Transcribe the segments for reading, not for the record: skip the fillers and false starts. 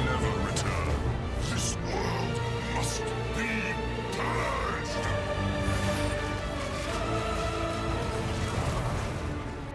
never return. This world must be purged.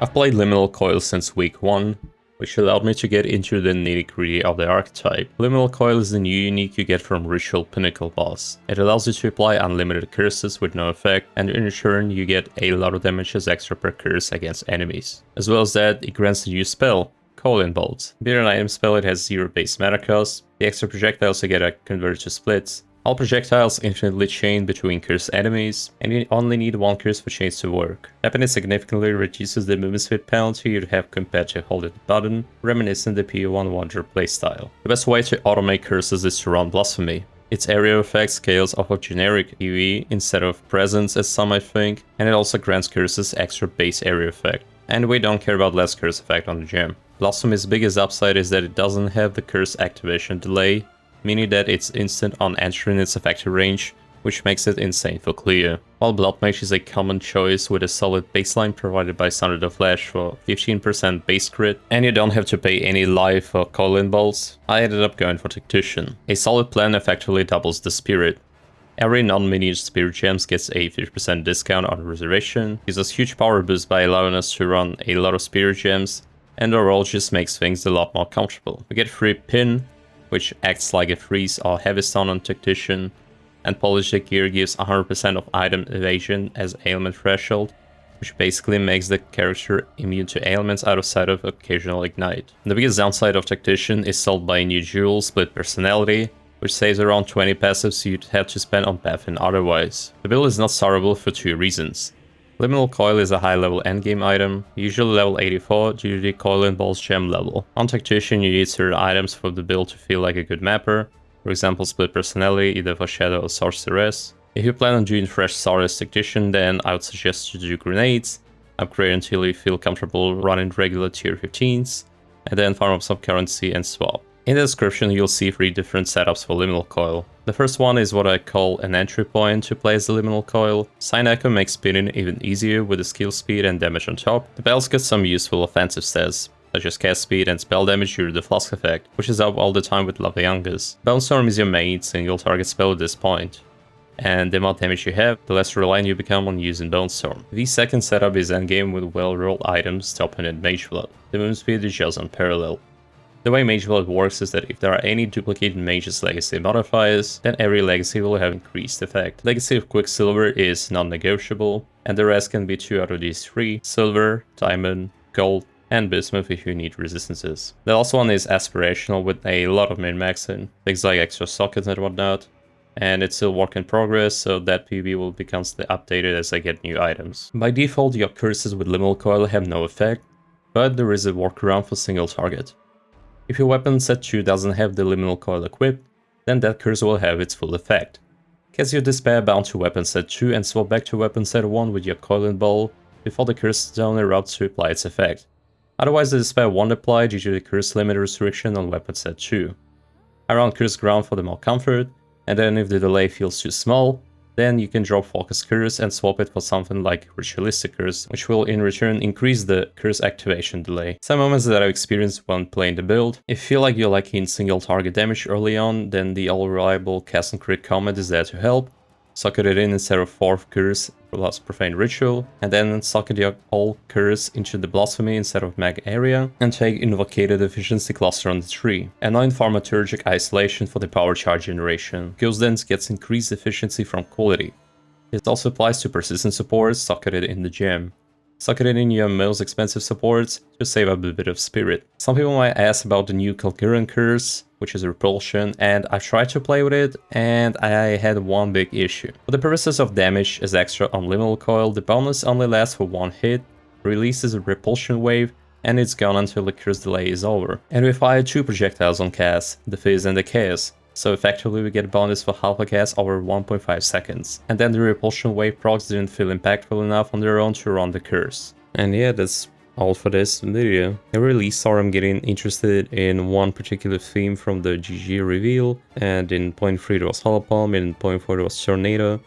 I've played Liminal Coil since week 1, which allowed me to get into the nitty-gritty of the archetype. Liminal Coil is the new unique you get from Ritual Pinnacle boss. It allows you to apply unlimited curses with no effect, and in return you get a lot of damage as extra per curse against enemies. As well as that, it grants a new spell, Coil Bolt. Being an item spell, it has 0 base mana cost. The extra projectiles you get are converted to splits. All projectiles infinitely chain between cursed enemies, and you only need 1 curse for chains to work. Happening significantly reduces the movement speed penalty you'd have compared to holding the button, reminiscent of the P1 Wanderer playstyle. The best way to automate curses is to run Blasphemy. Its area effect scales off of generic PvE instead of presence as some might think, and it also grants curses extra base area effect. And we don't care about less curse effect on the gem. Blasphemy's biggest upside is that it doesn't have the curse activation delay, meaning that it's instant on entering its effective range, which makes it insane for clear. While Blood Mage is a common choice with a solid baseline provided by Thunder the Flash for 15% base crit, and you don't have to pay any life for Coil Bolts, I ended up going for Tactician. A solid plan effectively doubles the spirit. Every non-minion spirit gems gets a 50% discount on reservation, gives us huge power boost by allowing us to run a lot of spirit gems, and overall just makes things a lot more comfortable. We get free pin, which acts like a freeze or heavy stun on Tactician, and Polished Gear gives 100% of item evasion as ailment threshold, which basically makes the character immune to ailments outside of occasional ignite. The biggest downside of Tactician is solved by a new jewel, Split Personality, which saves around 20 passives you'd have to spend on pathing otherwise. The build is not startable for 2 reasons. Liminal Coil is a high level endgame item, usually level 84 due to the Coil and Balls gem level. On Tactician you need certain items for the build to feel like a good mapper, for example Split Personality either for Shadow or Sorceress. If you plan on doing fresh start as Tactician, then I would suggest to do grenades, upgrade until you feel comfortable running regular tier 15s, and then farm up some currency and swap. In the description you'll see 3 different setups for Liminal Coil. The first one is what I call an entry point to play as the Liminal Coil. Sign Echo makes spinning even easier with the skill speed and damage on top. The bells get some useful offensive stats, such as cast speed and spell damage due to the Flask effect, which is up all the time with Love the Youngest. Bone Storm is your main single target spell at this point, and the more damage you have, the less reliant you become on using Bone Storm. The second setup is endgame with well-rolled items topping at Mage Blood. The movement speed is just unparalleled. The way Mage Blood works is that if there are any duplicated Mage's Legacy modifiers, then every Legacy will have increased effect. Legacy of Quicksilver is non-negotiable, and the rest can be 2 out of these 3, Silver, Diamond, Gold, and Bismuth if you need resistances. The last one is aspirational with a lot of min-maxing, things like extra sockets and whatnot, and it's still work in progress, so that PvP will be constantly updated as I get new items. By default, your curses with Liminal Coil have no effect, but there is a workaround for single target. If your weapon set 2 doesn't have the Liminal Coil equipped, then that curse will have its full effect. Cast your Despair bound to weapon set 2 and swap back to weapon set 1 with your Coil and Ball before the curse zone erupts to apply its effect. Otherwise the Despair won't apply due to the curse limit restriction on weapon set 2. I run Curse Ground for the more comfort, and then if the delay feels too small, then you can drop Focus Curse and swap it for something like Ritualistic Curse, which will in return increase the curse activation delay. Some moments that I've experienced when playing the build: if you feel like you're lacking single target damage early on, then the all-reliable Cast and Crit comment is there to help. Socket it in instead of 4th Curse plus Profane Ritual, and then socket your all Curse into the Blasphemy instead of Mag Area, and take Invocated Efficiency Cluster on the tree. Annoying Thaumaturgic Isolation for the power charge generation. Ghost Dance gets increased efficiency from quality. It also applies to persistent supports socketed in the gem. Socket it in your most expensive supports to save up a bit of spirit. Some people might ask about the new Calgarian Curse, which is Repulsion, and I've tried to play with it, and I had one big issue. For the purposes of damage as extra on Liminal Coil, the bonus only lasts for 1 hit, releases a Repulsion wave, and it's gone until the curse delay is over. And we fire 2 projectiles on cast, the Fizz and the Chaos, so effectively we get a bonus for half a cast over 1.5 seconds. And then the Repulsion wave procs didn't feel impactful enough on their own to run the curse. And yeah, that's all for this video. I really started getting interested in one particular theme from the GG reveal, and in point 3 it was Holopalm, and in point 4 it was Tornado,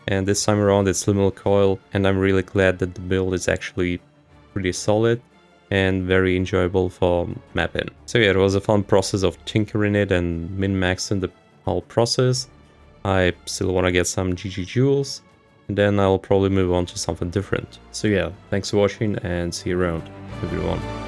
and this time around it's Liminal Coil, and I'm really glad that the build is actually pretty solid. and very enjoyable for mapping. So yeah, it was a fun process of tinkering it and min-maxing the whole process. I still want to get some GG jewels, and then I'll probably move on to something different. So yeah, thanks for watching and see you around, everyone.